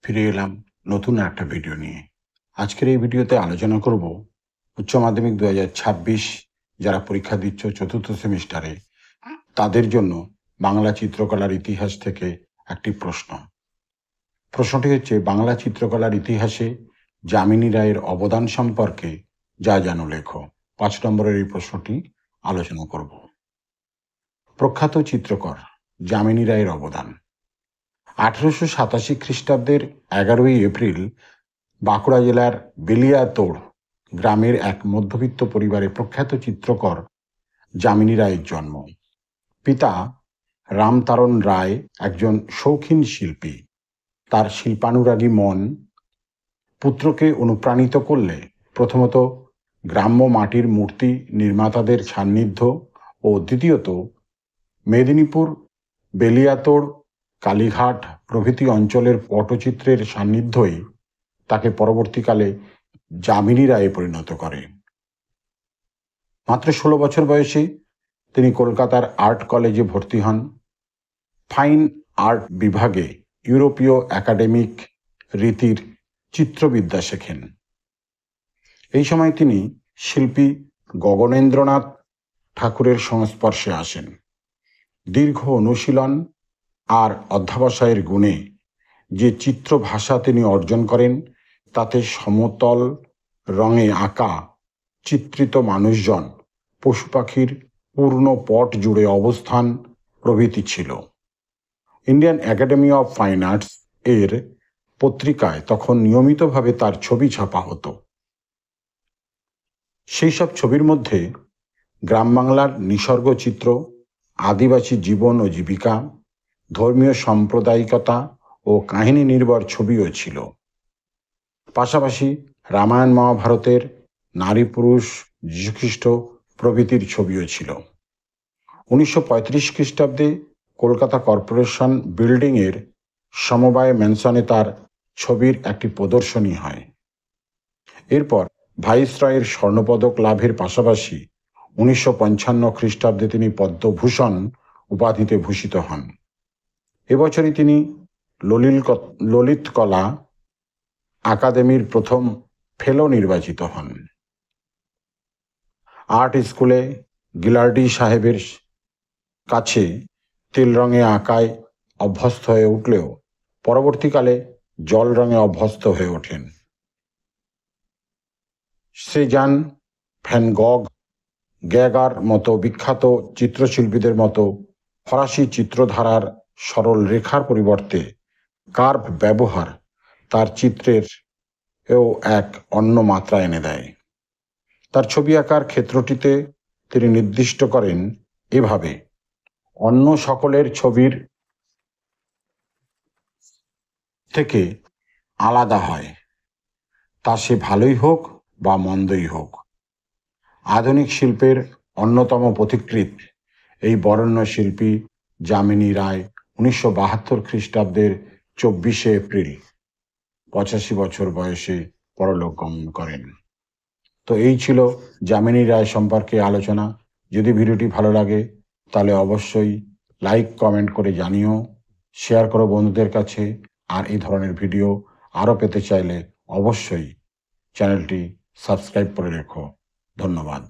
ফিরে এলাম নতুন একটা ভিডিও নিয়ে। আজকের এই ভিডিওতে আলোচনা করব উচ্চ মাধ্যমিক 2026 যারা পরীক্ষা দিচ্ছ চতুর্থ সেমিস্টারে তাদের জন্য বাংলা চিত্রকলার ইতিহাস থেকে একটি প্রশ্নটি হচ্ছে, বাংলা চিত্রকলার ইতিহাসে যামিনী রায়ের অবদান সম্পর্কে যা জানো লেখো। 5 নম্বরের এই প্রশ্নটি আলোচনা করব। প্রখ্যাত চিত্রকর যামিনী রায়ের অবদান। 1887 খ্রিস্টাব্দের 11ই এপ্রিল বাঁকুড়া জেলার বেলিয়াতোড় গ্রামের এক মধ্যবিত্ত পরিবারে প্রখ্যাত চিত্রকর যামিনী রায়ের জন্ম। পিতা রামতারণ রায় একজন শৌখিন শিল্পী। তার শিল্পানুরাগী মন পুত্রকে অনুপ্রাণিত করলে প্রথমত গ্রাম্য মাটির মূর্তি নির্মাতাদের সান্নিধ্য ও দ্বিতীয়ত মেদিনীপুর, বেলিয়াতোড়, কালীঘাট প্রভৃতি অঞ্চলের পটচিত্রের সান্নিধ্যই তাকে পরবর্তীকালে যামিনী রায়ে পরিণত করে। মাত্র 16 বছর বয়সে তিনি কলকাতার আর্ট কলেজে ভর্তি হন। ফাইন আর্ট বিভাগে ইউরোপীয় একাডেমিক রীতির চিত্রবিদ্যা শেখেন। এই সময় তিনি শিল্পী গগনেন্দ্রনাথ ঠাকুরের সংস্পর্শে আসেন। দীর্ঘ অনুশীলন আর অধ্যবসায়ের গুণে যে চিত্র ভাষা তিনি অর্জন করেন তাতে সমতল রঙে আঁকা চিত্রিত মানুষজন, পশু পাখির পূর্ণ পট জুড়ে অবস্থান প্রভৃতি ছিল। Indian academy of fine arts এর পত্রিকায় তখন নিয়মিতভাবে তার ছবি ছাপা হতো। সেই সব ছবির মধ্যে গ্রাম বাংলার নিসর্গ চিত্র, আদিবাসী জীবন ও জীবিকা, ধর্মীয় সাম্প্রদায়িকতা ও কাহিনী নির্ভর ছবিও ছিল। পাশাপাশি রামায়ণ মহাভারতের, নারী পুরুষ, যীশুখ্রিস্ট প্রভৃতির ছবিও ছিল। 1935 খ্রিস্টাব্দে কলকাতা কর্পোরেশন বিল্ডিংয়ের সমবায় ম্যানসনে তার ছবির একটি প্রদর্শনী হয়। এরপর ভাইসরয়ের স্বর্ণপদক লাভের পাশাপাশি 1955 খ্রিস্টাব্দে তিনি পদ্মভূষণ উপাধিতে ভূষিত হন। এবছরই তিনি ললিত কলা আকাদেমির প্রথম ফেলো নির্বাচিত হন। আর্ট স্কুলে গিলার্ডি সাহেবের কাছে তেল রঙে আঁকায় অভ্যস্ত হয়ে উঠলেও পরবর্তীকালে জল রঙে অভ্যস্ত হয়ে ওঠেন। সেজান, ভ্যান গগ, গ্যাগার মতো বিখ্যাত চিত্রশিল্পীদের মতো ফরাসি চিত্রধারার সরল রেখার পরিবর্তে কার্ভ ব্যবহার তার চিত্রের এও এক অন্য মাত্রা এনে দেয়। তার ছবি আঁকার ক্ষেত্রটিতে তিনি নির্দিষ্ট করেন এভাবে: অন্য সকলের ছবির থেকে আলাদা হয়, তা সে ভালোই হোক বা মন্দই হোক। আধুনিক শিল্পের অন্যতম পথিকৃৎ এই বরেণ্য শিল্পী যামিনী রায় 1972 খ্রিস্টাব্দের 24শে এপ্রিল 85 বছর বয়সে পরলোক গমন করেন। তো এই ছিল যামিনী রায় সম্পর্কে আলোচনা। যদি ভিডিওটি ভালো লাগে তাহলে অবশ্যই লাইক কমেন্ট করে জানিও, শেয়ার করো বন্ধুদের কাছে। আর এই ধরনের ভিডিও আরও পেতে চাইলে অবশ্যই চ্যানেলটি সাবস্ক্রাইব করে রেখো। ধন্যবাদ।